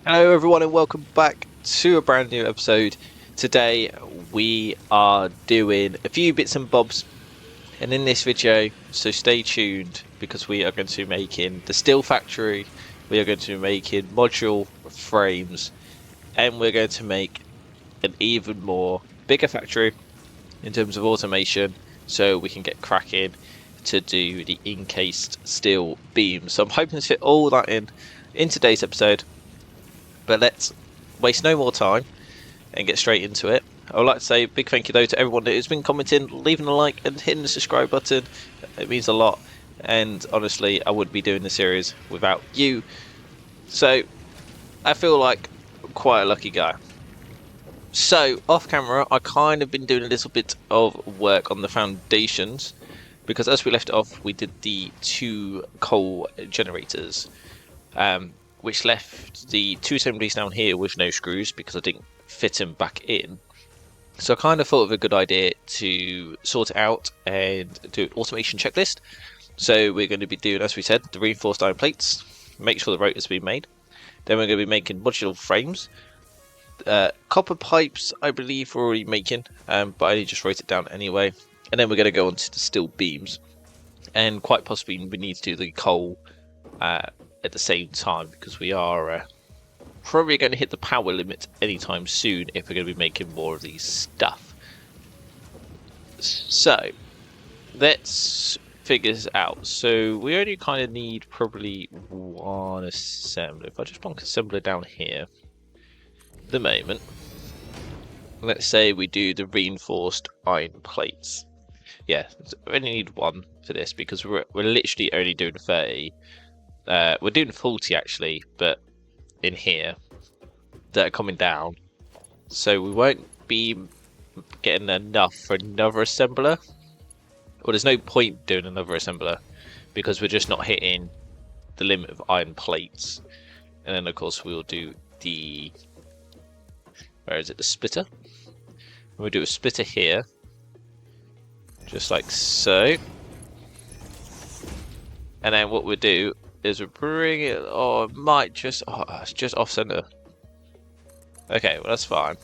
Hello everyone and welcome back to a brand new episode. Today we are doing a few bits and bobs, and in this video, so stay tuned because we are going to be making the steel factory, we are going to be making modular frames, and we're going to make an even more bigger factory in terms of automation so we can get cracking to do the encased steel beams. So I'm hoping to fit all that in today's episode. But let's waste no more time and get straight into it. I would like to say a big thank you though to everyone that has been commenting, leaving a like and hitting the subscribe button. It means a lot, and honestly I wouldn't be doing the series without you. So I feel like I'm quite a lucky guy. So off camera I kind of been doing a little bit of work on the foundations, because as we left off we did the 2 coal generators. Which left the 2 assemblies down here with no screws because I didn't fit them back in. So I kind of thought of a good idea to sort it out and do an automation checklist. So we're going to be doing, as we said, the reinforced iron plates, make sure the rotors be made. Then we're going to be making modular frames. Copper pipes, I believe we're already making, but I only just wrote it down anyway. And then we're going to go on to the steel beams. And quite possibly we need to do the coal at the same time, because we are probably going to hit the power limit anytime soon if we're going to be making more of these stuff. So let's figure this out. So we only kind of need probably one assembler. If I just plonk assembler down here at the moment, let's say we do the reinforced iron plates. Yeah, we only need one for this because we're literally only doing 30. We're doing 40 actually, but in here that are coming down, so we won't be getting enough for another assembler. Well, there's no point doing another assembler because we're just not hitting the limit of iron plates. And then of course we'll do the, where is it, the splitter. We'll do a splitter here, just like so. And then what we'll do is we'll bring it, or it might just, it's just off center. Okay, well that's fine.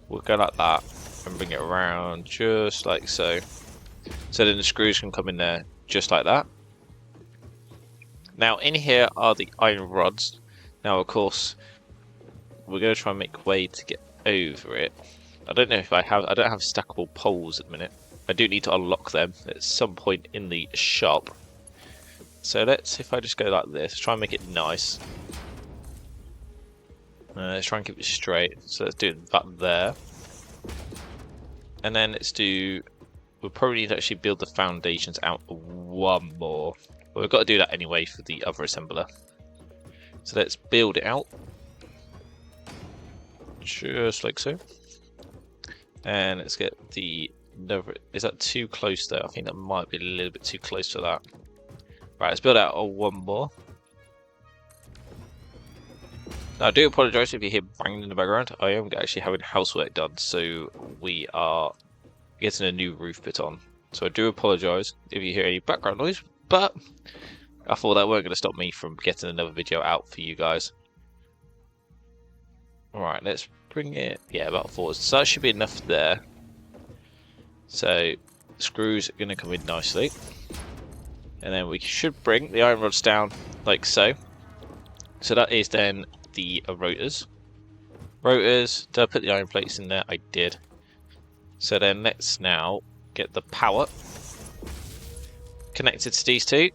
We'll go like that and bring it around just like so. So then the screws can come in there just like that. Now in here are the iron rods. Now of course we're going to try and make a way to get over it. I don't know if I don't have stackable poles at the minute. I do need to unlock them at some point in the shop. So let's, if I just go like this, try and make it nice. Let's try and keep it straight. So let's do that there. And then let's do, we'll probably need to actually build the foundations out one more. But we've got to do that anyway for the other assembler. So let's build it out. Just like so. And let's get the, is that too close there? I think that might be a little bit too close for that. Right, let's build out one more. Now, I do apologise if you hear banging in the background. I am actually having housework done, so we are getting a new roof put on. So I do apologise if you hear any background noise, but I thought that weren't going to stop me from getting another video out for you guys. Alright, let's bring it, yeah, about 4. So that should be enough there. So, screws are going to come in nicely. And then we should bring the iron rods down like so. So that is then the rotors. Rotors, did I put the iron plates in there? I did. So then let's now get the power connected to these two.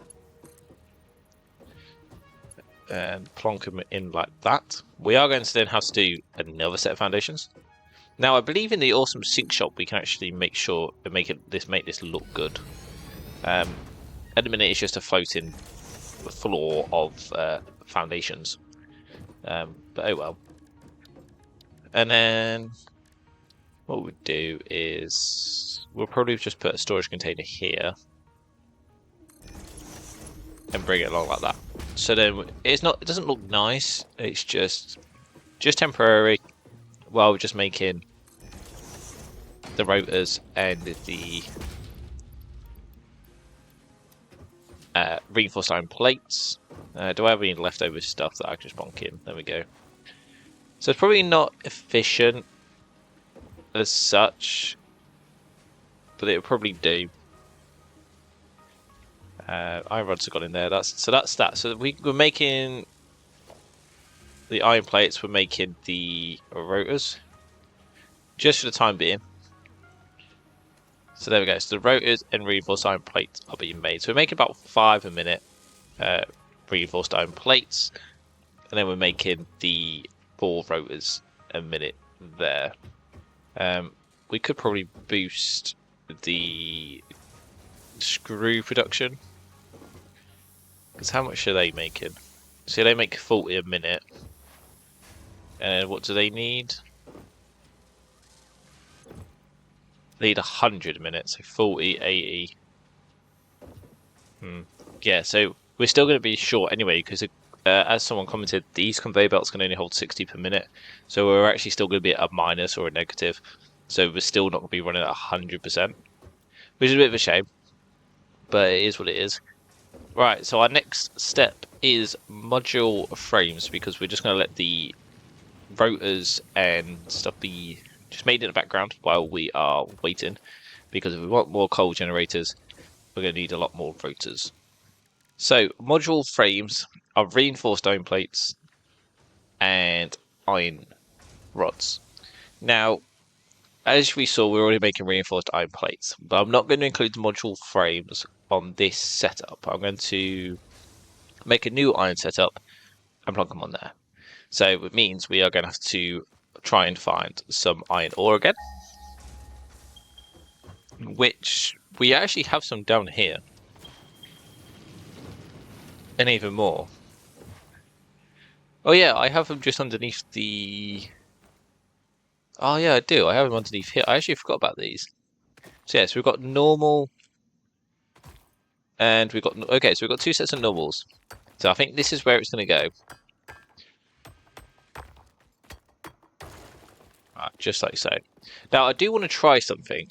And plonk them in like that. We are going to then have to do another set of foundations. Now I believe in the awesome sink shop we can actually make sure and make this look good. At the minute it's just a floating floor of foundations, but oh well. And then what we'll do is we'll probably just put a storage container here and bring it along like that. So then it doesn't look nice, it's just temporary while we're just making the rotors and the reinforced iron plates. Do I have any leftover stuff that I can just bonk in? There we go. So it's probably not efficient as such, but it'll probably do. Iron rods have got in there. That's that. So we're making the iron plates. We're making the rotors just for the time being. So there we go. So the rotors and reinforced iron plates are being made. So we're making about 5 a minute reinforced iron plates, and then we're making the 4 rotors a minute there. We could probably boost the screw production, because how much are they making? So they make 40 a minute, and what do they need? They need 100 a minute, so 40, 80. Yeah, so we're still going to be short anyway, because as someone commented, these conveyor belts can only hold 60 per minute, so we're actually still going to be at a minus or a negative, so we're still not going to be running at 100%, which is a bit of a shame, but it is what it is. Right, so our next step is module frames, because we're just going to let the rotors and stuff be just made in the background while we are waiting, because if we want more coal generators, we're going to need a lot more rotors. So module frames are reinforced iron plates and iron rods. Now, as we saw, we're already making reinforced iron plates, but I'm not going to include the module frames on this setup. I'm going to make a new iron setup and plug them on there. So it means we are going to have to try and find some iron ore again, which we actually have some down here, and even more. Oh yeah, I have them just underneath the... Oh yeah, I do. I have them underneath here. I actually forgot about these. So yeah, so we've got normal, and we've got... Okay, so we've got 2 sets of normals. So I think this is where it's going to go. Right, just like so. Now, I do want to try something.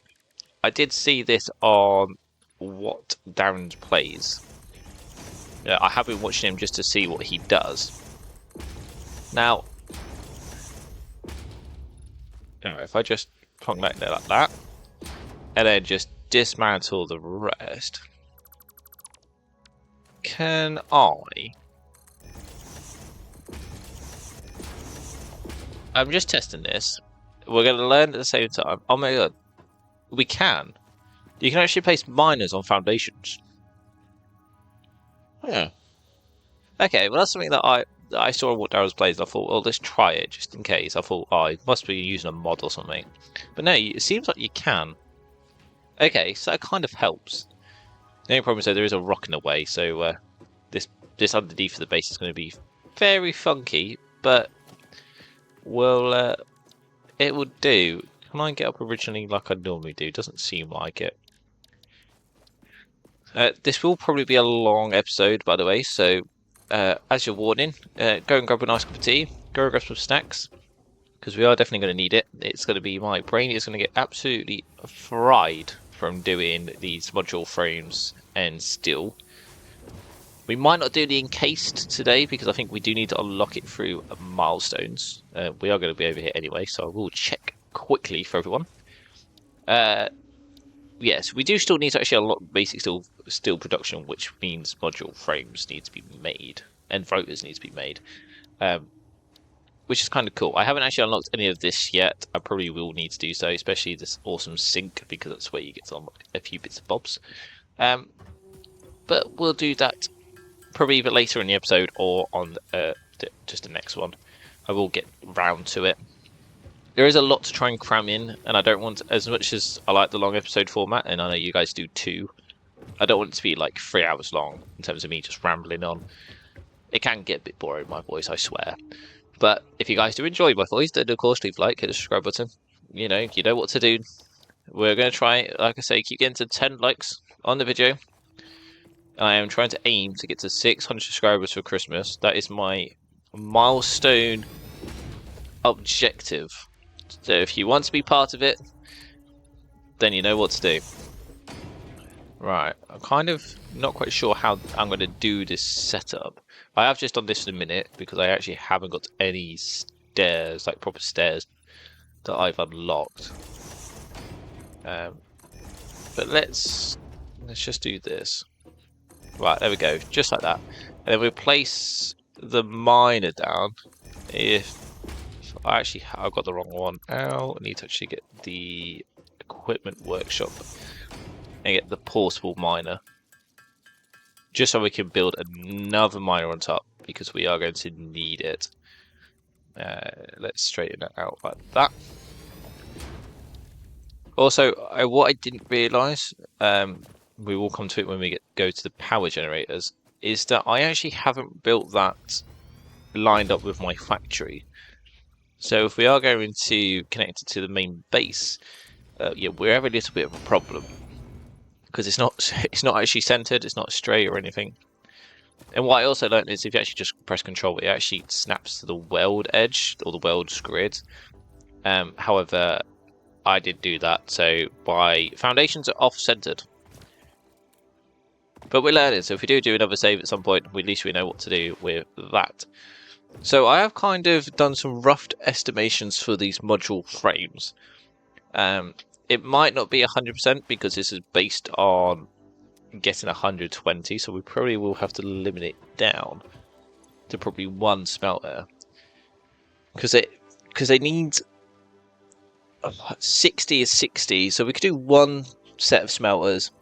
I did see this on What Darren Plays. I have been watching him just to see what he does. Now, if I just plonk that there like that, and then just dismantle the rest, can I... I'm just testing this. We're going to learn at the same time. Oh my god, we can. You can actually place miners on foundations. Yeah. Okay, well that's something that I saw on What Darren's Plays, and I thought, well, let's try it just in case. I thought, oh, it must be using a mod or something. But no, it seems like you can. Okay, so that kind of helps. The only problem is that there is a rock in the way, so this underneath of the base is going to be very funky, but well, it would do. Can I get up originally like I normally do? Doesn't seem like it. This will probably be a long episode, by the way, so as your warning, go and grab a nice cup of tea, go and grab some snacks, because we are definitely going to need it. It's going to be, my brain is going to get absolutely fried from doing these module frames and steel. We might not do the encased today, because I think we do need to unlock it through milestones. We are going to be over here anyway, so I will check quickly for everyone. Yes, we do still need to actually unlock basic steel production, which means module frames need to be made and rotors need to be made, which is kind of cool. I haven't actually unlocked any of this yet. I probably will need to do so, especially this awesome sink, because that's where you get to unlock a few bits and bobs. But we'll do that probably either later in the episode or on just the next one. I will get round to it. There is a lot to try and cram in, and I don't want, as much as I like the long episode format, and I know you guys do too, I don't want it to be like 3 hours long in terms of me just rambling on. It can get a bit boring, my voice, I swear. But if you guys do enjoy my voice, then of course leave a like, hit the subscribe button. You know what to do. We're going to try, like I say, keep getting to 10 likes on the video. I am trying to aim to get to 600 subscribers for Christmas. That is my milestone objective. So if you want to be part of it, then you know what to do. Right, I'm kind of not quite sure how I'm going to do this setup. I have just done this in a minute because I actually haven't got any stairs, like proper stairs, that I've unlocked. But let's just do this. Right, there we go, just like that. And then we'll place the miner down. If I've got the wrong one. I need to actually get the equipment workshop and get the portable miner, just so we can build another miner on top because we are going to need it. Let's straighten it out like that. Also, what I didn't realise, we will come to it when we go to the power generators, is that I actually haven't built that lined up with my factory. So if we are going to connect it to the main base, yeah, we have a little bit of a problem because it's not actually centered, it's not straight or anything. And what I also learned is if you actually just press Control, it actually snaps to the weld edge or the weld grid. However, I did do that, so my foundations are off-centered. But we're learning, so if we do another save at some point, at least we know what to do with that. So I have kind of done some rough estimations for these module frames. It might not be 100% because this is based on getting 120, so we probably will have to limit it down to probably one smelter. Because they need 60 is 60, so we could do one set of smelters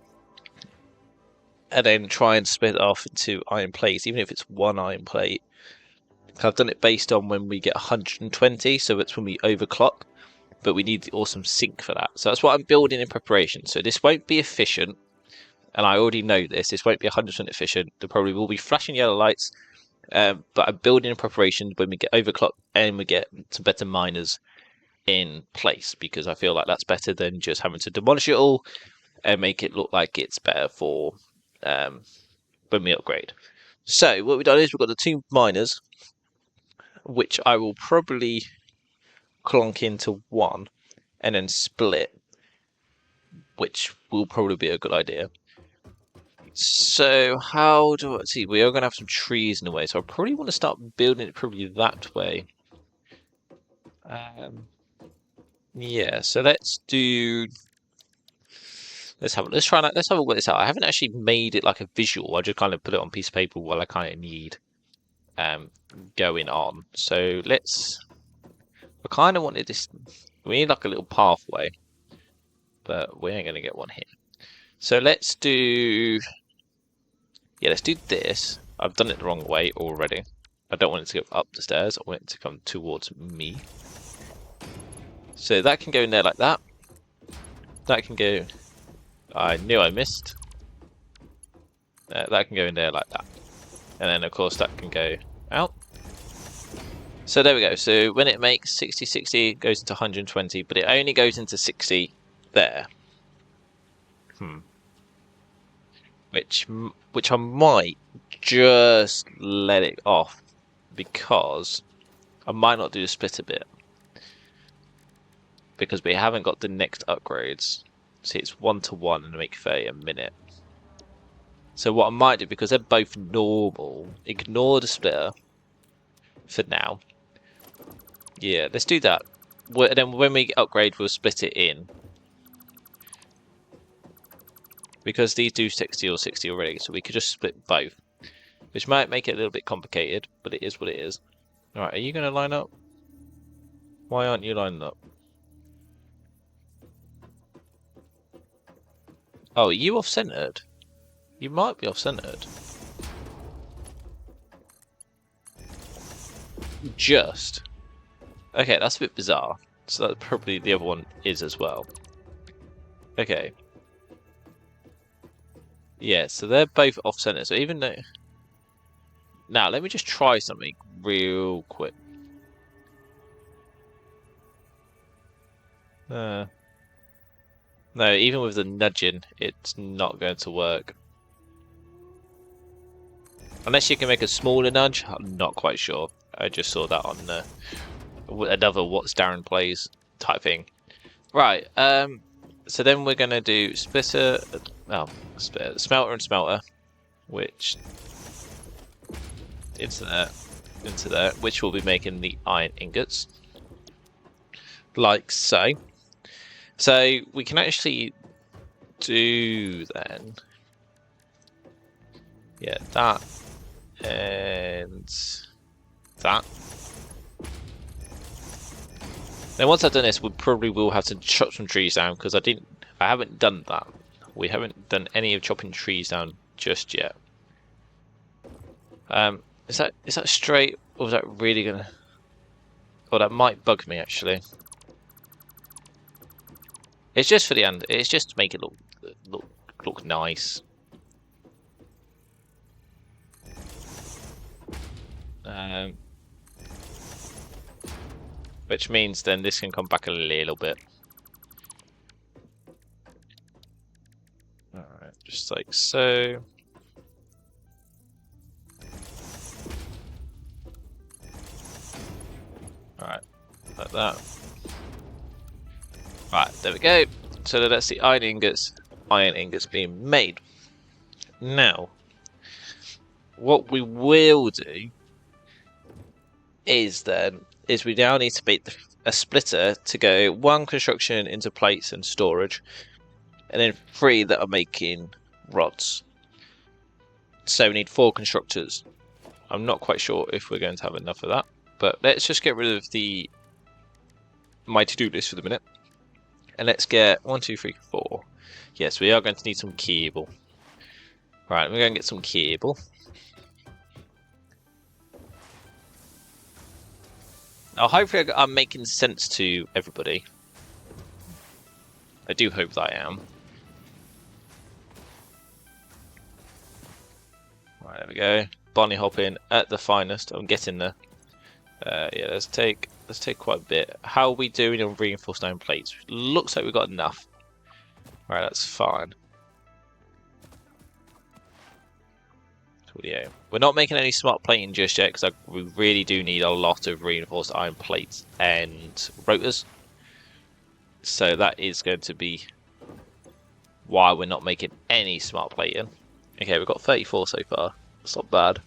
and then try and split it off into iron plates, even if it's one iron plate. I've done it based on when we get 120, so it's when we overclock, but we need the awesome sink for that. So that's what I'm building in preparation. So this won't be efficient, and I already know this. This won't be 100% efficient. There probably will be flashing yellow lights, but I'm building in preparation when we get overclock and we get some better miners in place, because I feel like that's better than just having to demolish it all and make it look like it's better for when we upgrade. So what we've done is we've got the two miners, which I will probably clonk into one and then split, which will probably be a good idea. So how do I see? We are going to have some trees in the way, so I probably want to start building it probably that way. Yeah, so let's have a look at this out. I haven't actually made it like a visual. I just kind of put it on a piece of paper while I kind of need going on. So I kind of wanted this. We need like a little pathway, but we ain't gonna get one here. So let's do this. I've done it the wrong way already. I don't want it to go up the stairs. I want it to come towards me. So that can go in there like that. That can go. I knew I missed. That can go in there like that. And then of course that can go out. So there we go. So when it makes 60, 60, it goes into 120, but it only goes into 60 there. Which I might just let it off, because I might not do the split a bit, because we haven't got the next upgrades. See, it's 1-to-1 and make 30 a minute. So what I might do, because they're both normal, ignore the splitter for now. Yeah, let's do that. Then when we upgrade, we'll split it in. Because these do 60 or 60 already, so we could just split both. Which might make it a little bit complicated, but it is what it is. Alright, are you going to line up? Why aren't you lining up? Oh, are you off-centered? You might be off-centered. Just. Okay, that's a bit bizarre. So that probably the other one is as well. Okay. Yeah, so they're both off-center. So even though... Now, let me just try something real quick. No, even with the nudging, it's not going to work. Unless you can make a smaller nudge, I'm not quite sure. I just saw that on another What's Darren Plays type thing. Right, so then we're going to do splitter smelter and smelter, which into there, which will be making the iron ingots, like so. So we can actually do then, yeah, that and that. Then once I've done this, we probably will have to chop some trees down because I haven't done that. We haven't done any of chopping trees down just yet. Is that straight, or is that really gonna? Oh, that might bug me actually. It's just for the end. It's just to make it look nice. Which means then this can come back a little bit. Alright, just like so. Alright, like that. Right, there we go. So that's the iron ingots being made. Now, what we will do is we now need to make a splitter to go 1 construction into plates and storage, and then 3 that are making rods. So we need 4 constructors. I'm not quite sure if we're going to have enough of that, but let's just get rid of my to-do list for the minute. And let's get 1, 2, 3, 4. Yes, we are going to need some cable. Right, we're going to get some cable. Now, hopefully I'm making sense to everybody. I do hope that I am. Right, there we go. Bunny hopping at the finest. I'm getting there. Yeah, let's take quite a bit. How are we doing on reinforced iron plates? Looks like we've got enough. Right, that's fine. Yeah, we're not making any smart plating just yet because we really do need a lot of reinforced iron plates and rotors. So that is going to be why we're not making any smart plating. Okay, we've got 34 so far. That's not bad.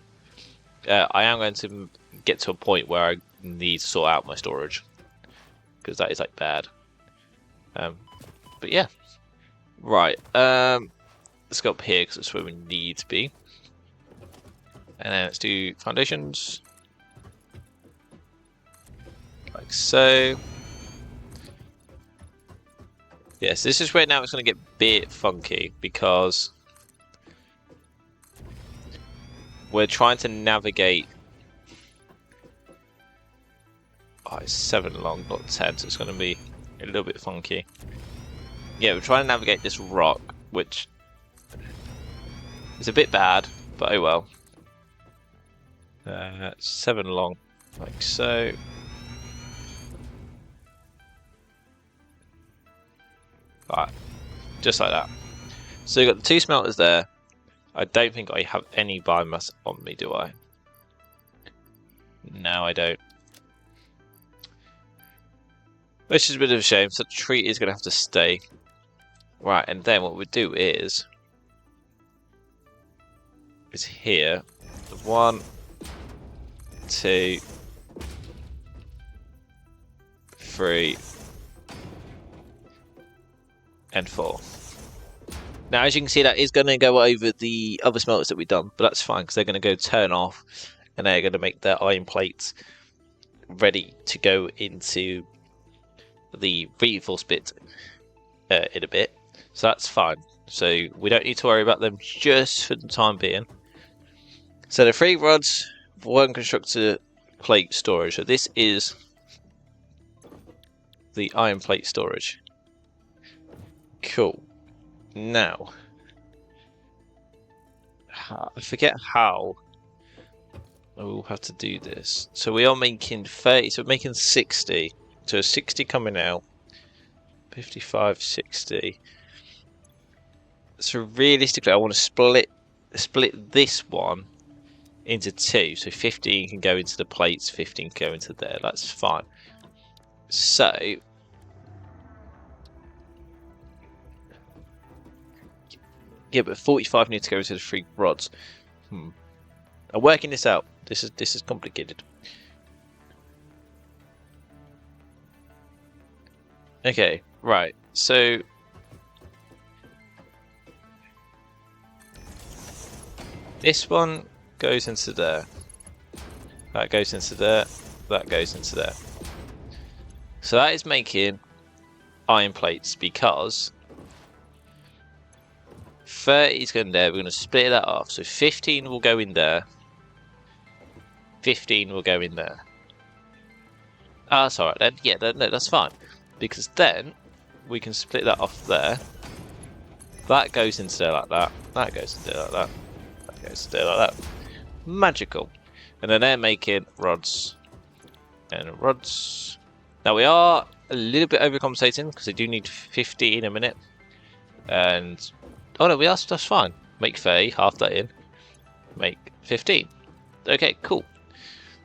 I am going to get to a point where I need to sort out my storage because that is like bad. But yeah, right. Let's go up here because that's where we need to be. And then let's do foundations, like so. Yes, this is where now it's going to get a bit funky because we're trying to navigate. Oh, it's 7 long, not 10, so it's going to be a little bit funky. Yeah, we're trying to navigate this rock, which is a bit bad, but oh well. 7 long, like so. Right, just like that. So you've got the 2 smelters there. I don't think I have any biomass on me, do I? No, I don't. Which is a bit of a shame, so the tree is going to have to stay. Right, and then what we do is here, 1, 2, 3, and 4. Now, as you can see, that is going to go over the other smelters that we've done, but that's fine because they're going to go turn off, and they're going to make their iron plates ready to go into the reinforced bit in a bit. So that's fine. So we don't need to worry about them just for the time being. So the 3 rods, 1 constructor plate storage. So this is the iron plate storage. Cool. Now, I forget how I will have to do this. So we are making 30, so we're making 60. So 60 coming out, 55, 60. So realistically, I want to split this one into 2. So 15 can go into the plates, 15 can go into there. That's fine. So Yeah, but 45 need to go into the 3 rods. I'm working this out. This is complicated. Okay, right. So this one goes into there. That goes into there. That goes into there. So that is making iron plates because 30 is going there. We're going to split that off. So 15 will go in there. 15 will go in there. Ah, that's alright then. Yeah, no, that's fine. Because then we can split that off there. That goes into there like that. That goes into there like that. That goes into there like that. Magical. And then they're making rods. And rods. Now we are a little bit overcompensating because they do need 50 in a minute. And oh no, that's fine. Make 30, half that in. Make 15. Okay, cool.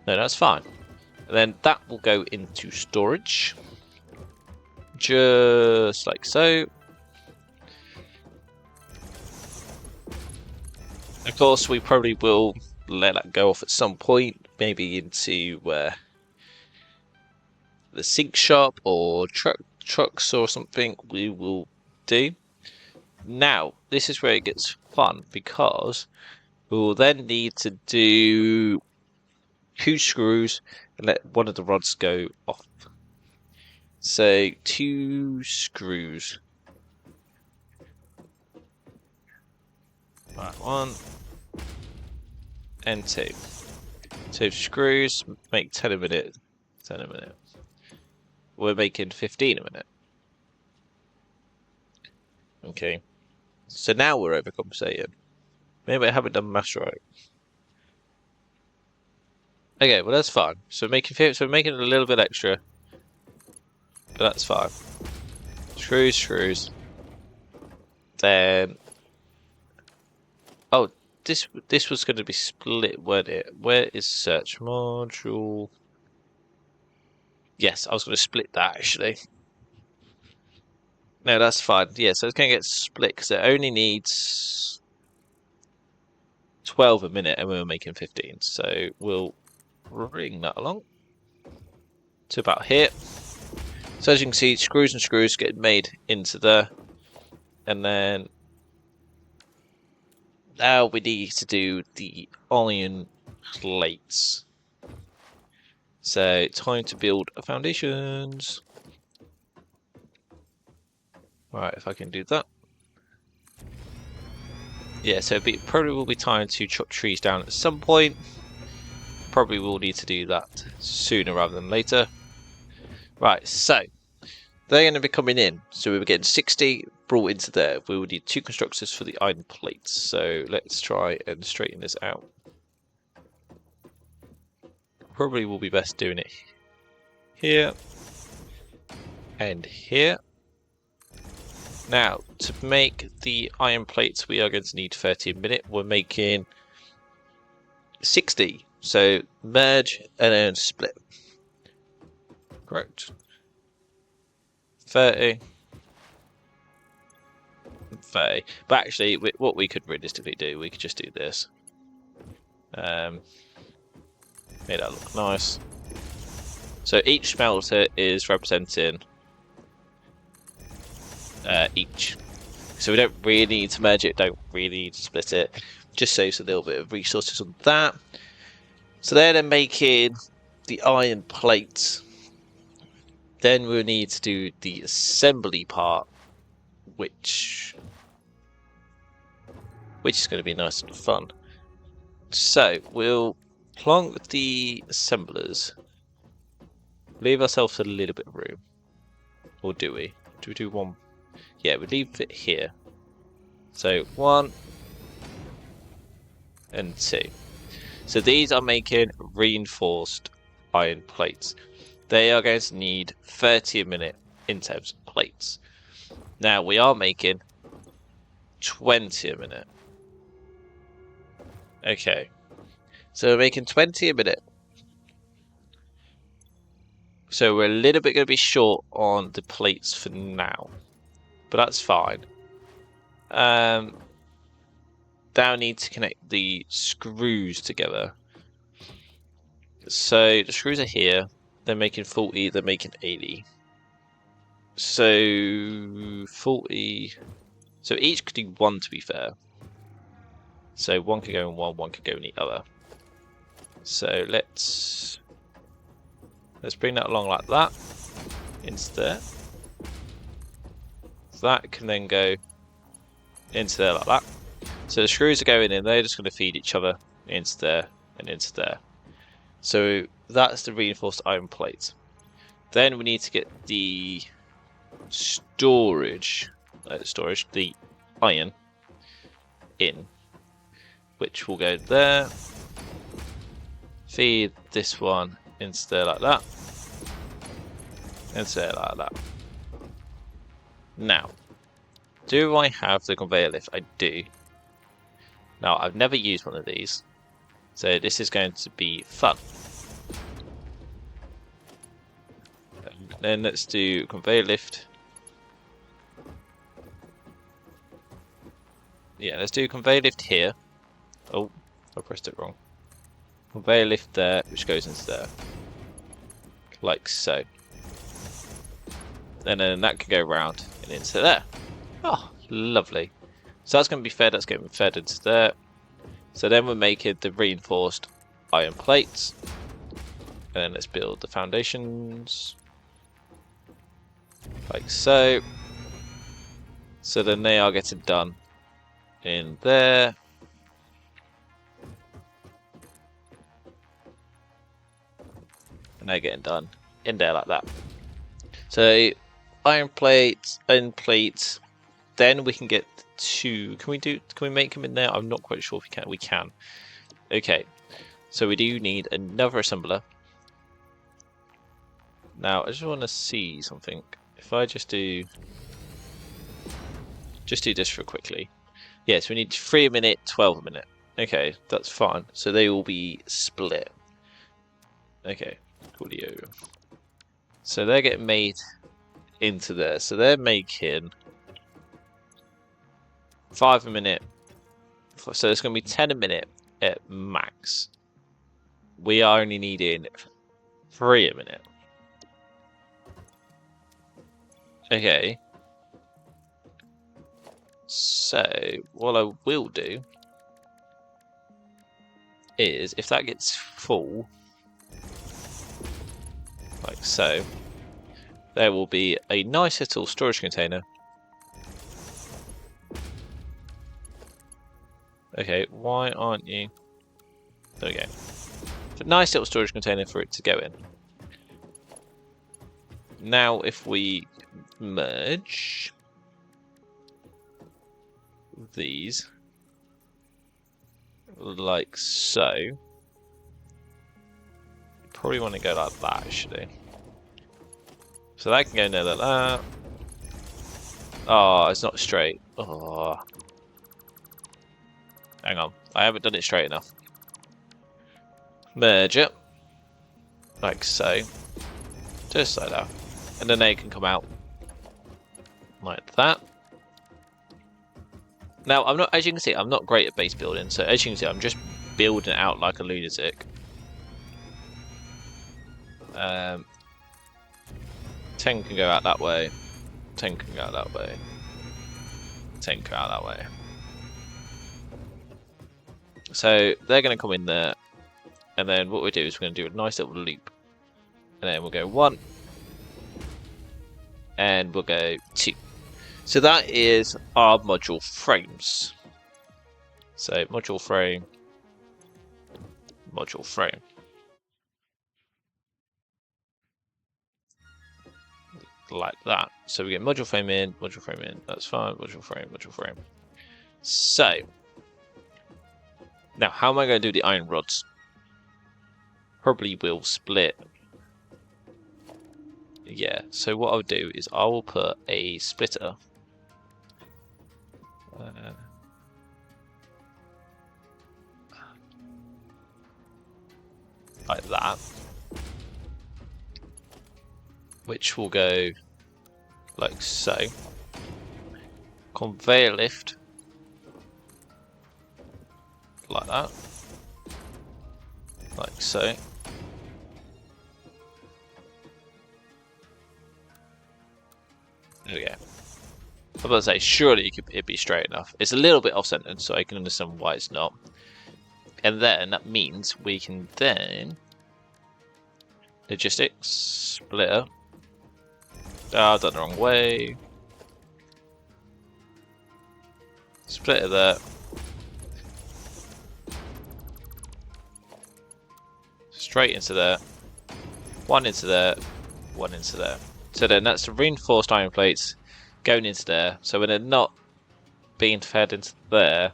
No, that's fine. And then that will go into storage. Just like so. Of course, we probably will let that go off at some point, maybe into the sink shop or trucks or something we will do. Now, this is where it gets fun because we will then need to do 2 screws and let one of the rods go off. So 2 screws. Right, 1 and 2. 2 screws make 10 a minute. 10 a minute. We're making 15 a minute. Okay. So now we're overcompensating. Maybe I haven't done maths right. Okay, well that's fine. So we're making a little bit extra. But that's fine. Screws. Then oh, this was going to be split, weren't it? Where is search module? Yes, I was going to split that actually. No, that's fine. Yeah, so it's going to get split because it only needs 12 a minute and we were making 15. So we'll bring that along to about here. So as you can see, screws and screws get made into there. And then now we need to do the iron plates. So time to build foundations. Right, if I can do that. Yeah, so probably will be time to chop trees down at some point. Probably will need to do that sooner rather than later. Right, so they're going to be coming in. So we were getting 60 brought into there. We will need 2 constructors for the iron plates. So let's try and straighten this out. Probably will be best doing it here and here. Now, to make the iron plates, we are going to need 30 a minute. We're making 60. So merge and then split. Correct. 30. 30. But actually, what we could realistically do, we could just do this. Make that look nice. So each smelter is representing each. So we don't really need to merge it, don't really need to split it. Just saves a little bit of resources on that. So they're making the iron plates. Then we'll need to do the assembly part, which is going to be nice and fun. So we'll plonk the assemblers. Leave ourselves a little bit of room. Or do we? Do we do one? Yeah, we leave it here. So 1 and 2. So these are making reinforced iron plates. They are going to need 30 a minute in terms of plates. Now we are making 20 a minute. Okay. So we're making 20 a minute. So we're a little bit going to be short on the plates for now. But that's fine. now need to connect the screws together. So the screws are here. They're making 40, they're making 80. So 40. So each could do one, to be fair. So one could go in one could go in the other. So let's bring that along like that into there. That can then go into there like that. So the screws are going in, they're just going to feed each other into there and into there. So that's the reinforced iron plate. Then we need to get the the iron in, which will go there. Feed this one into there like that. Into there like that. Now, do I have the conveyor lift? I do. Now, I've never used one of these, so this is going to be fun. And then let's do conveyor lift. Yeah, let's do conveyor lift here. Oh, I pressed it wrong. Conveyor lift there, which goes into there. Like so. And then that can go around and into there. Oh, lovely. So that's going to be fed, that's getting fed into there. So then we're making the reinforced iron plates. And then let's build the foundations. Like so. So then they are getting done in there. And they're getting done in there like that. So iron plates, then we can get two. Can we make them in there? I'm not quite sure if we can. We can. Okay. So we do need another assembler. Now I just want to see something. If I just do this real quickly. Yes, we need 3 a minute, 12 a minute. Okay, that's fine. So they will be split. Okay, coolio. So they're getting made into there. So they're making 5 a minute. So it's going to be 10 a minute at max. We are only needing 3 a minute. Okay. So what I will do is, if that gets full, like so, there will be a nice little storage container. Okay, why aren't you? There we go. A nice little storage container for it to go in. Now if we merge these like so, you probably want to go like that actually. So that can go in there like that. Oh, it's not straight. Oh, hang on, I haven't done it straight enough. Merge it like so, just like that, and then they can come out like that. Now I'm not, as you can see, I'm not great at base building, so as you can see, I'm just building it out like a lunatic. 10 can go out that way, 10 can go out that way, 10 can go out that way. So they're going to come in there, and then what we do is we're going to do a nice little loop, and then we'll go 1, and we'll go 2. So that is our module frames. So module frame, module frame. Like that. So we get module frame in, that's fine, module frame. So, now how am I going to do the iron rods? Probably will split. Yeah, so what I'll do is I will put a splitter. Like that. Which will go like so. Conveyor lift like that. Like so. There we go. I was about to say, surely it'd be straight enough. It's a little bit off-centered, so I can understand why it's not. And then that means we can then logistics splitter. I've done the wrong way. Splitter there. Straight into there. One into there. One into there. So then that's the reinforced iron plates going into there. So when they're not being fed into there,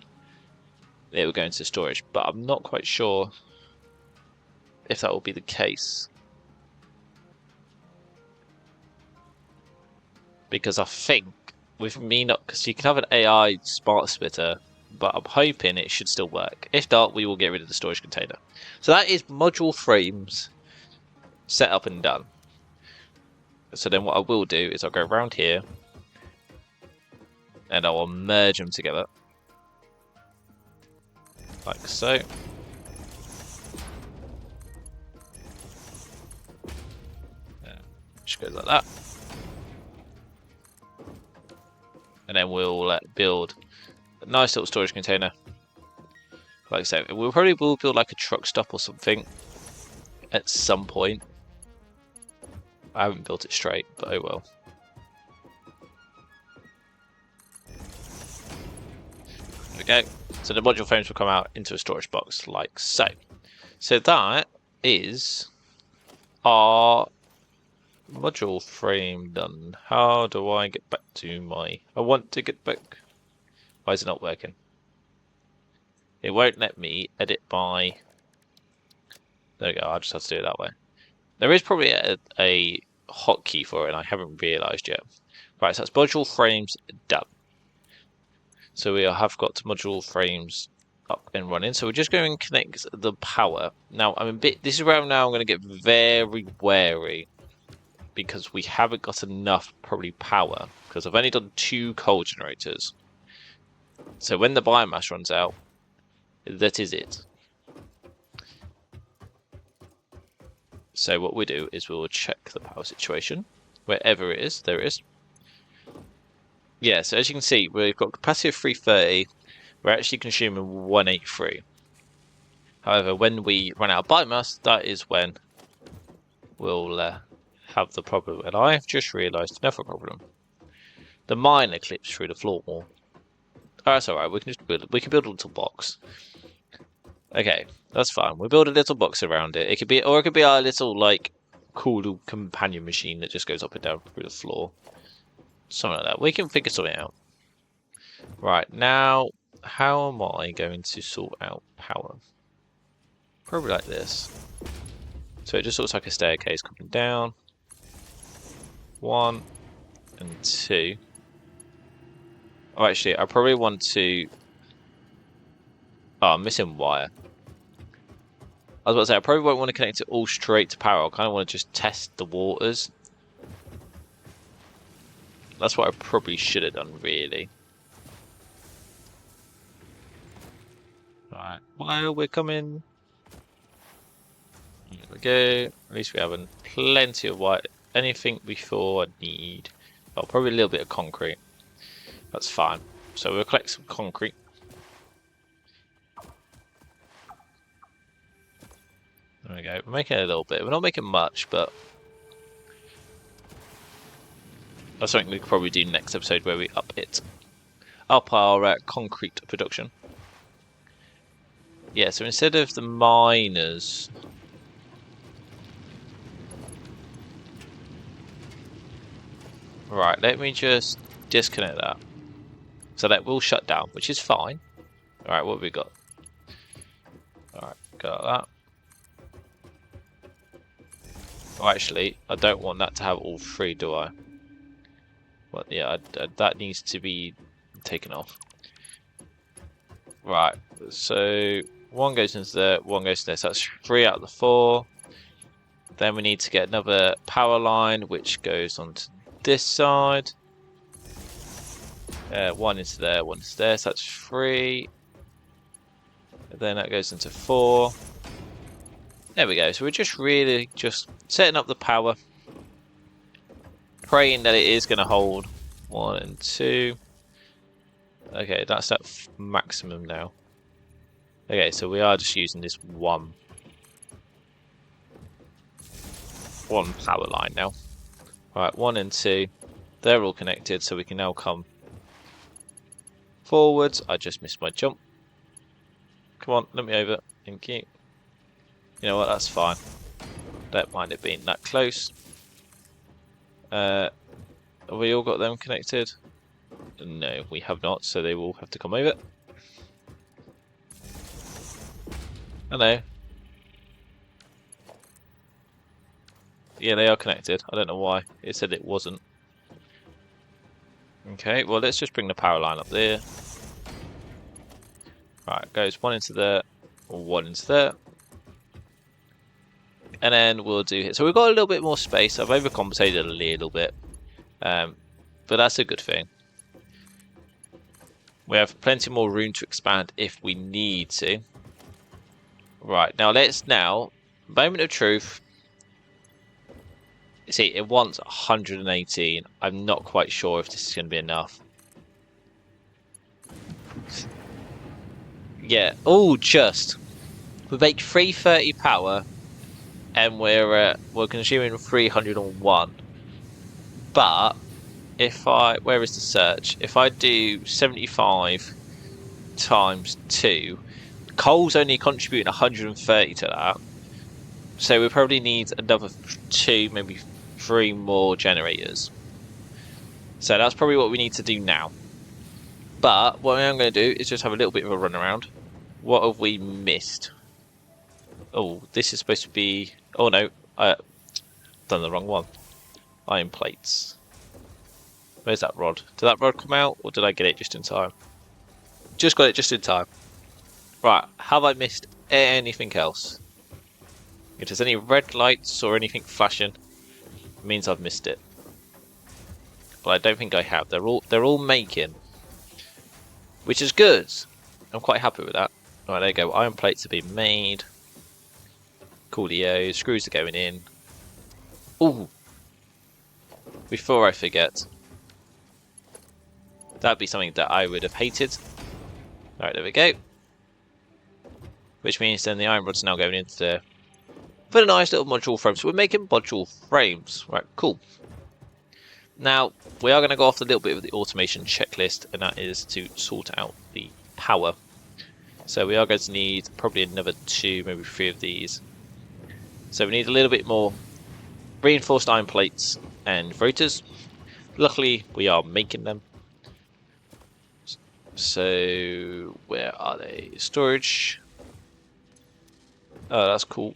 it will go into storage. But I'm not quite sure if that will be the case. Because I think with me not, because you can have an AI smart splitter, but I'm hoping it should still work. If not, we will get rid of the storage container. So that is Modular Frames set up and done. So then what I will do is I'll go around here and I will merge them together. Like so. Just goes like that. And then we'll build a nice little storage container. Like I said, we'll probably build like a truck stop or something at some point. I haven't built it straight, but oh well. There we go. So the modular frames will come out into a storage box like so. So that is our module frame done. How do I get back to my... I want to get back. Why is it not working? It won't let me edit by... There we go, I'll just have to do it that way. There is probably a hotkey for it and I haven't realised yet. Right, so that's module frames done. So we have got module frames up and running. So we're just going to connect the power. Now, this is where I'm going to get very wary. Because we haven't got enough, probably, power. Because I've only done 2 coal generators. So when the biomass runs out, that is it. So what we do is we'll check the power situation. Wherever it is, there it is. Yeah, so as you can see, we've got capacity of 330. We're actually consuming 183. However, when we run out of biomass, that is when we'll have the problem. And I have just realised another problem. The miner clips through the floor wall. Oh, that's alright, we can just build a little box. Okay, that's fine. We'll build a little box around it. It could be our little, like, cool little companion machine that just goes up and down through the floor. Something like that. We can figure something out. Right, now, how am I going to sort out power? Probably like this. So it just looks like a staircase coming down. 1 and 2. Oh, actually, I probably want to... Oh, I'm missing wire. I was about to say, I probably won't want to connect it all straight to power. I kind of want to just test the waters. That's what I probably should have done, really. Right, while we're coming... Here we go. At least we have plenty of wire. Anything before I need... Oh, probably a little bit of concrete. That's fine. So we'll collect some concrete. There we go. We're making a little bit. We're not making much, but... That's something we could probably do next episode where we up our concrete production. Yeah, so instead of the miners... Right, let me just disconnect that. So that will shut down, which is fine. Alright, what have we got? Alright, got that. Oh, actually, I don't want that to have all 3, do I? Well, yeah, that needs to be taken off. Right, so 1 goes into there, 1 goes into there. So that's 3 out of the 4. Then we need to get another power line, which goes onto this side. 1 into there, 1 into there. So that's 3. Then that goes into 4. There we go. So we're just really just setting up the power, praying that it is going to hold 1 and 2. Okay, that's at maximum now. Okay, so we are just using this one power line now. Right, 1 and 2. They're all connected, so we can now come forwards. I just missed my jump. Come on, let me over. Thank you. You know what, that's fine. Don't mind it being that close. Have we all got them connected? No, we have not, so they will have to come over. Hello. Yeah, they are connected. I don't know why. It said it wasn't. Okay, well, let's just bring the power line up there. Right, it goes 1 into there, 1 into there. And then we'll do it. So we've got a little bit more space. I've overcompensated a little bit. But that's a good thing. We have plenty more room to expand if we need to. Right, now, moment of truth. See, it wants 118. I'm not quite sure if this is going to be enough. Yeah, oh, just. We make 330 power, and we're consuming 301. But if where is the search? If I do 75 times 2, coal's only contributing 130 to that. So we probably need another 2, maybe 3 more generators. So that's probably what we need to do now. But what I'm going to do is just have a little bit of a run around. What have we missed? Oh, this is supposed to be... Oh no, I've done the wrong one. Iron plates. Where's that rod? Did that rod come out, or did I get it just in time? Just got it just in time. Right, have I missed anything else? If there's any red lights or anything flashing, it means I've missed it. But I don't think I have. They're all making, which is good. I'm quite happy with that. Right, there you go. Iron plates are being made. Coolio, screws are going in. Ooh! Before I forget, that'd be something that I would have hated. Alright, there we go. Which means then the iron rod's now going into there. For a nice little modular frame. So we're making modular frames. Right, cool. Now, we are going to go off a little bit of the automation checklist, and that is to sort out the power. So we are going to need probably another 2, maybe 3 of these. So we need a little bit more reinforced iron plates and rotors. Luckily, we are making them. So, where are they? Storage. Oh, that's cool.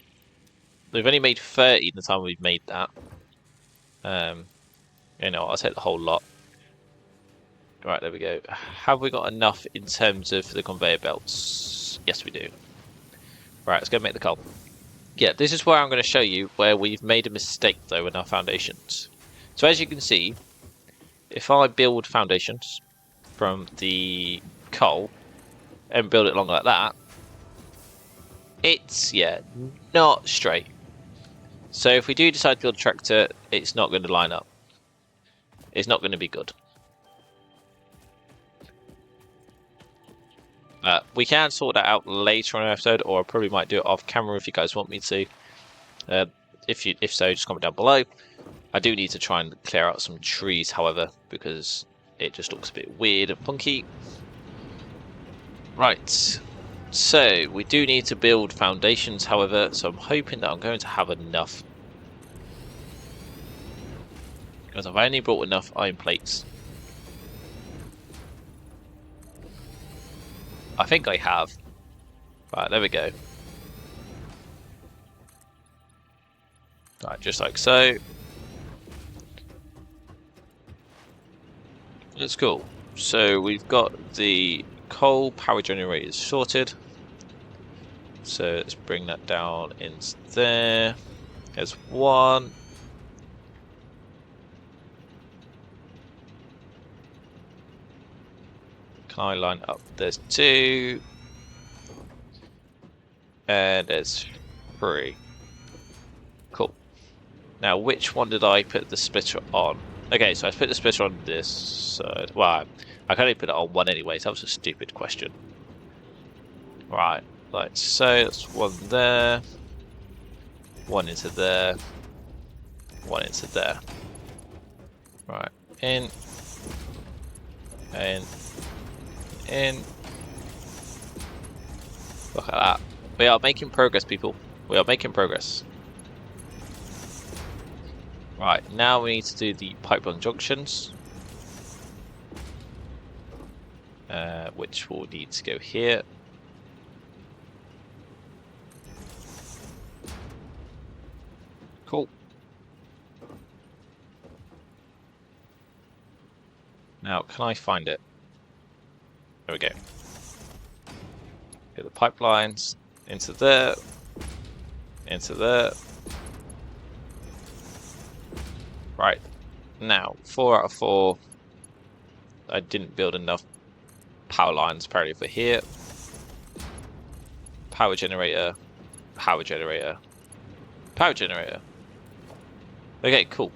We've only made 30 in the time we've made that. You know, I'll take the whole lot. Right, there we go. Have we got enough in terms of the conveyor belts? Yes, we do. Right, let's go make the coal. Yeah, this is where I'm going to show you where we've made a mistake, though, in our foundations. So as you can see, if I build foundations from the coal and build it along like that, it's, yeah, not straight. So if we do decide to build a tractor, it's not going to line up. It's not going to be good. We can sort that out later on an episode, or I probably might do it off camera if you guys want me to. If so, just comment down below. I do need to try and clear out some trees, however, because it just looks a bit weird and funky. Right, so we do need to build foundations, however, so I'm hoping that I'm going to have enough. Because I've only brought enough iron plates. I think I have. Right, there we go. Right, just like so. That's cool. So we've got the coal power generators sorted. So let's bring that down into there. There's 1. Can I line up? There's 2. And there's 3. Cool. Now, which one did I put the splitter on? Okay, so I put the splitter on this side. Well, I can only put it on one anyway, so that was a stupid question. Right, like so, that's one there. One into there. One into there. Right, in. And in. Look at that. We are making progress, people. We are making progress. Right, now we need to do the pipeline junctions. Which will need to go here. Cool. Now, can I find it? There we go. Get the pipelines into there, into there. Right. Now, 4 out of 4. I didn't build enough power lines apparently for here. Power generator, power generator, power generator. Okay, cool.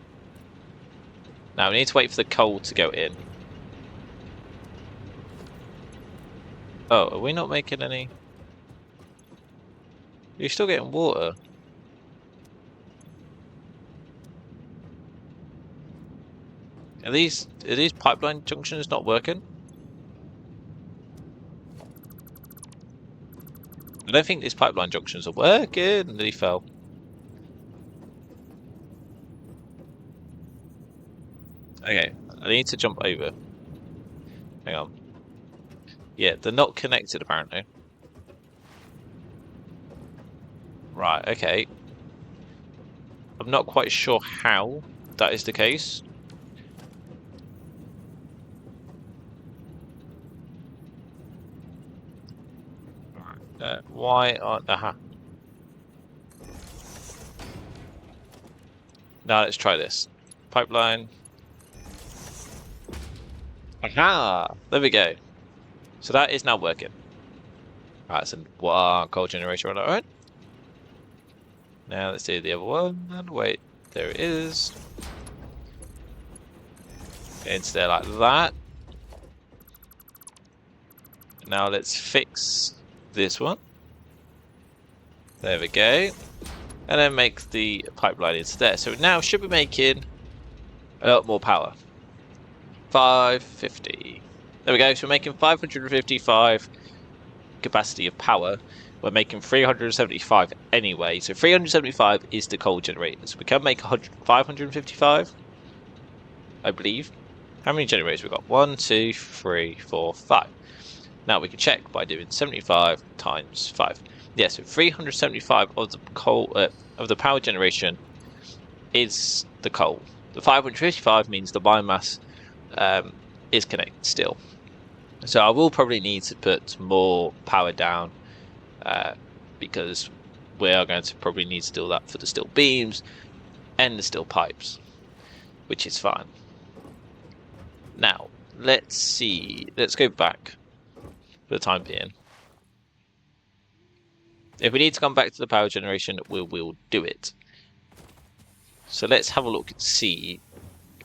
Now we need to wait for the coal to go in. Oh, are we not making any? You're still getting water. Are these pipeline junctions not working? I don't think these pipeline junctions are working. And he fell. Okay, I need to jump over. Hang on. Yeah, they're not connected apparently. Right, okay. I'm not quite sure how that is the case. Why aren't... Aha. Now let's try this. Pipeline. Aha! There we go. So that is now working. Right, so one coal generator on our own. Now let's do the other one. Wait, there it is. Into there like that. Now let's fix this one. There we go. And then make the pipeline into there. So now should be making a lot more power. 550. There we go. So we're making 555 capacity of power. We're making 375 anyway. So 375 is the coal generator. So we can make 555, I believe. How many generators we got? 1, 2, 3, 4, 5. Now we can check by doing 75 times 5. Yeah, so 375 of the coal of the power generation is the coal. The 555 means the biomass is connected still. So I will probably need to put more power down because we are going to probably need to do that for the steel beams and the steel pipes, which is fine. Now, let's see. Let's go back for the time being. If we need to come back to the power generation, we'll do it. So let's have a look and see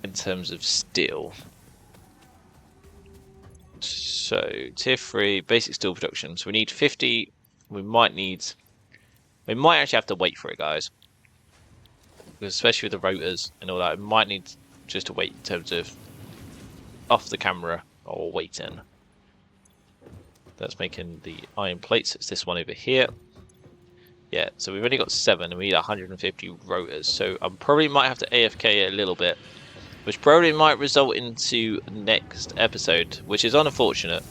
in terms of steel. So tier 3 basic steel production. So we need 50. We might actually have to wait for it, guys. Because especially with the rotors and all that, we might need just to wait in terms of off the camera or waiting. That's making the iron plates. It's this one over here. Yeah, so we've only got 7 and we need 150 rotors. So I probably might have to AFK a little bit, which probably might result into next episode, which is unfortunate.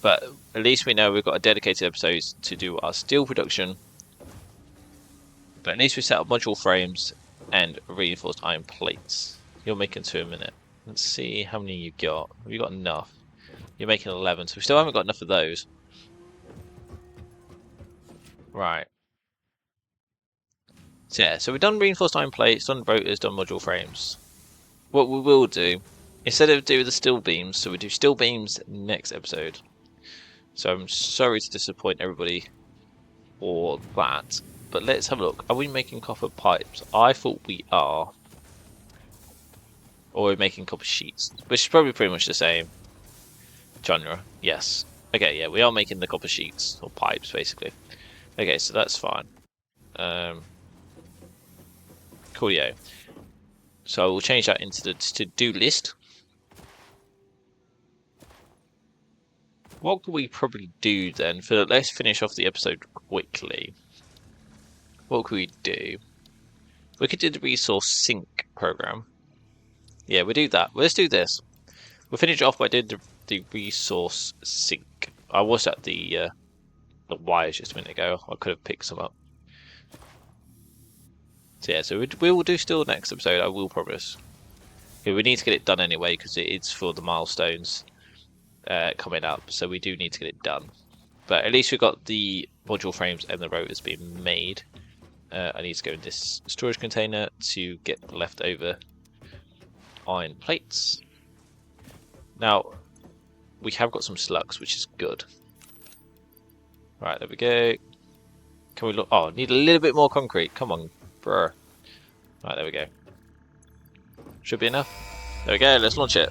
But at least we know we've got a dedicated episode to do our steel production. But at least we set up module frames and reinforced iron plates. You're making 2 a minute. Let's see how many you got. Have you got enough? You're making 11, so we still haven't got enough of those. Right. So yeah, so we've done reinforced iron plates, done rotors, done module frames. What we will do, instead of doing the steel beams, so we do steel beams next episode. So I'm sorry to disappoint everybody or that. But let's have a look. Are we making copper pipes? I thought we are. Or we're making copper sheets, which is probably pretty much the same genre. Yes. Okay, yeah, we are making the copper sheets, or pipes, basically. Okay, so that's fine. Coolio. So we'll change that into the to-do list. What could we probably do then? Let's finish off the episode quickly. What could we do? We could do the resource sync program. Yeah, we'll do that. Let's do this. We'll finish it off by doing the resource sync. I was at the wires just a minute ago. I could have picked some up. So yeah, so we will do still next episode. I will promise. Yeah, we need to get it done anyway because it's for the milestones coming up. So we do need to get it done. But at least we've got the modular frames and the rotors being made. I need to go in this storage container to get leftover iron plates. Now, we have got some slugs, which is good. Right, there we go. Can we look? Oh, need a little bit more concrete. Come on, bruh. Right, there we go. Should be enough. There we go, let's launch it.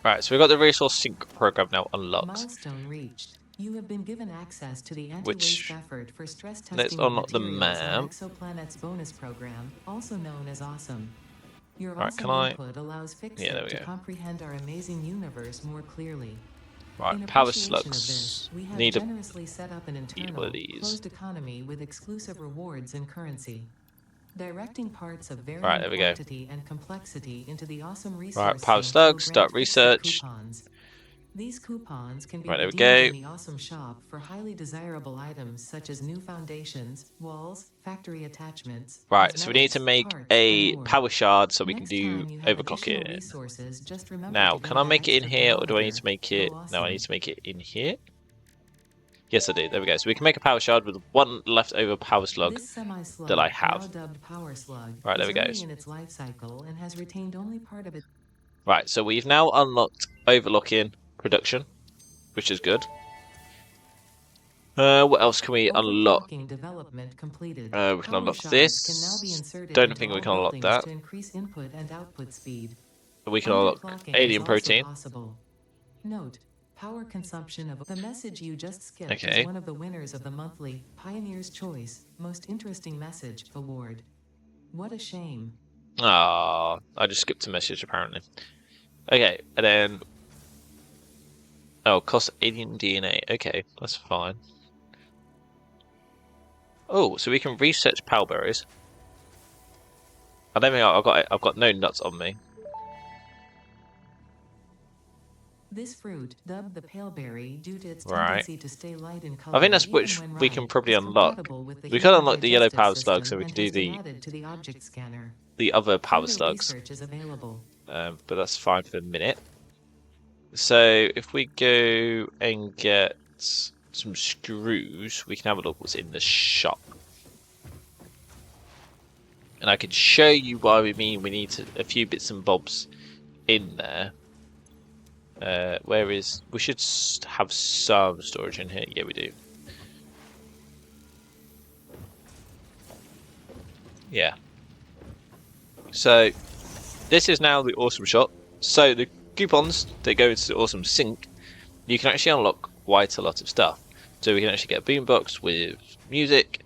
Right, so we've got the resource sync program now unlocked. Milestone reached. You have been given access to the anti-waste effort for stress testing. Let's unlock the map. Exoplanet's bonus program, also known as Awesome. Your right, awesome input allows Fixit to comprehend our amazing universe more clearly. Right, power slugs. This, we have generously set up an internal closed economy with exclusive rewards and currency. Directing parts of varying quantity and complexity into the awesome resource. Right, power slugs, start research. These coupons can be redeemed in the awesome shop for highly desirable items such as new foundations, walls, factory attachments. Right, so we need to make a power shard so we can do overclocking. Now, can I make it in here or do I need to make it? No, I need to make it in here. Yes, I do. There we go. So we can make a power shard with one leftover power slug that I have. Right, there we go. Right, so we've now unlocked overclocking production, which is good. What else can we unlock? We can unlock this. Don't think we can unlock that. We can unlock alien protein. Note, power consumption of the message you just skipped is one of the winners of the monthly Pioneer's Choice Most Interesting Message Award. What a shame. Ah, I just skipped a message apparently. Okay, and then cost alien DNA. Okay, that's fine. Oh, so we can research pallberries. I don't think I've got no nuts on me. This fruit, dubbed the paleberry due to its tendency to stay light in color. I think that's which we can probably unlock. We can unlock the yellow power slugs, so we can do the other power slugs. But that's fine for the minute. So if we go and get some screws, we can have a look what's in the shop. And I can show you why we mean we need a few bits and bobs in there. We should have some storage in here. Yeah, we do. Yeah. So this is now the awesome shop. So the coupons that go into the awesome sync, you can actually unlock quite a lot of stuff. So we can actually get a boombox with music.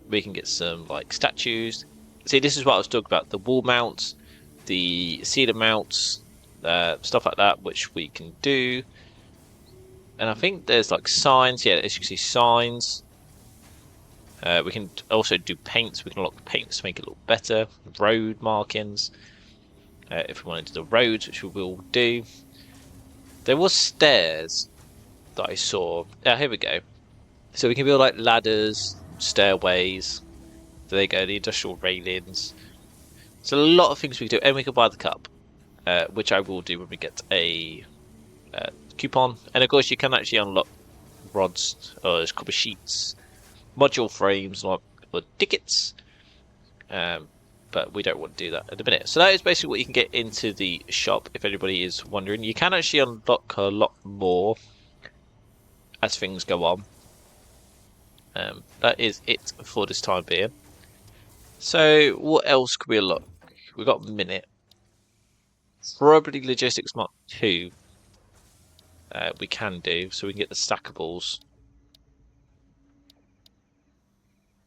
We can get some like statues. See, this is what I was talking about: the wall mounts, the ceiling mounts. Stuff like that, which we can do. And I think there's like signs. Yeah, as you can see, signs. We can also do paints. We can unlock the paints to make it look better. Road markings. If we wanted to do the roads, which we will do. There was stairs that I saw. Here we go. So we can build like ladders, stairways. There you go, the industrial railings. So a lot of things we can do, and we can buy the cup. Which I will do when we get a coupon. And of course you can actually unlock rods, or copper sheets, modular frames, or tickets. but we don't want to do that at the minute. So that is basically what you can get into the shop, if anybody is wondering. You can actually unlock a lot more as things go on. That is it for this time being. So what else could we unlock? We've got a minute. Probably Logistics Mark 2 we can do, so we can get the stackables.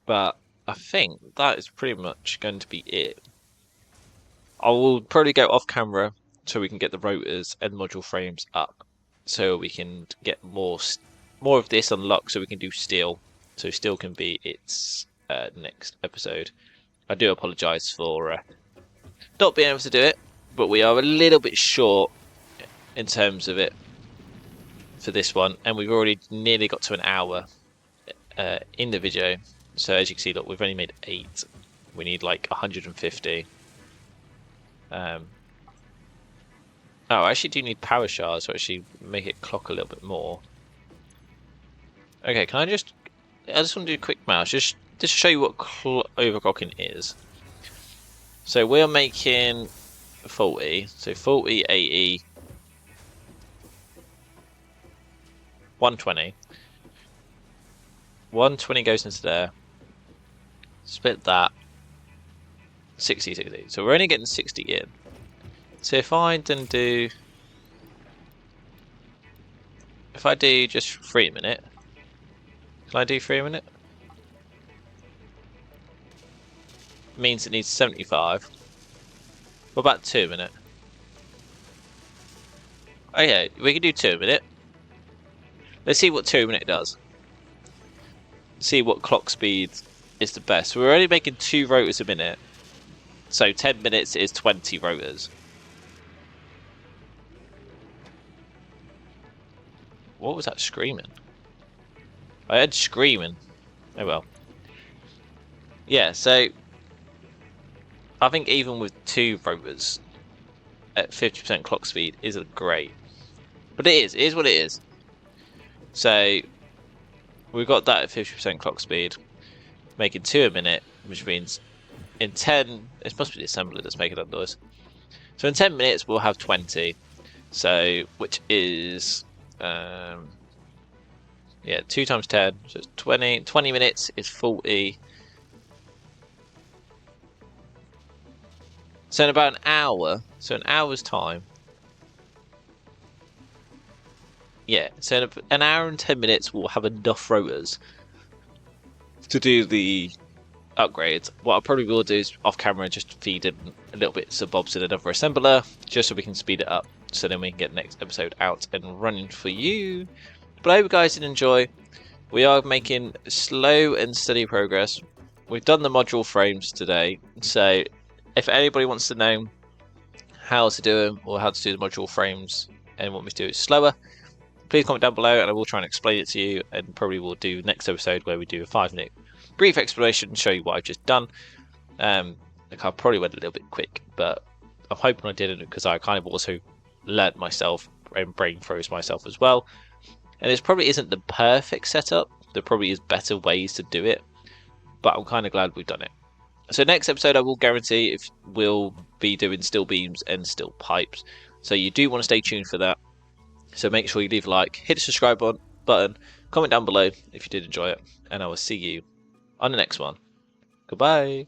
But I think that is pretty much going to be it. I will probably go off camera so we can get the rotors and module frames up, so we can get more of this unlocked, so we can do steel. So steel can be its next episode. I do apologise for not being able to do it, but we are a little bit short in terms of it for this one, and we've already nearly got to an hour in the video. So as you can see, look, we've only made 8. We need like 150. Oh, I actually do need power shards to actually make it clock a little bit more. Okay, I just want to do a quick mouse, just to show you what overclocking is. So we're making 40, so 40, 80, 120. 120 goes into there. Split that. 60, 60. So we're only getting 60 in. So if I then do... If I do just 3 a minute... Can I do 3 a minute? Means it needs 75. What about 2 a minute? Okay, we can do 2 a minute. Let's see what 2 a minute does. See what clock speed is the best. So we're only making 2 rotors a minute. So 10 minutes is 20 rotors. What was that screaming? I heard screaming. Oh well. Yeah, so I think even with 2 rotors at 50% clock speed isn't great. But it is what it is. So we've got that at 50% clock speed, making 2 a minute, which means in 10, it must be the assembler that's making that noise. So in 10 minutes we'll have 20. So which is yeah, 2 times 10, so it's 20. 20 minutes is 40. So in about an hour, so an hour's time. Yeah, so in an hour and 10 minutes we'll have enough rotors to do the upgrades. What I probably will do is off camera just feed in a little bit of bobs in another assembler, just so we can speed it up, so then we can get the next episode out and running for you. But I hope you guys did enjoy. We are making slow and steady progress. We've done the module frames today, so if anybody wants to know how to do them or how to do the module frames and want me to do it slower, please comment down below and I will try and explain it to you, and probably will do next episode where we do a 5-minute brief explanation and show you what I've just done. Like I probably went a little bit quick, but I'm hoping I didn't, because I kind of also learnt myself and brain froze myself as well. And this probably isn't the perfect setup. There probably is better ways to do it, but I'm kind of glad we've done it. So next episode I will guarantee if we'll be doing steel beams and steel pipes. So you do want to stay tuned for that. So make sure you leave a like, hit the subscribe button, comment down below if you did enjoy it, and I will see you on the next one. Goodbye.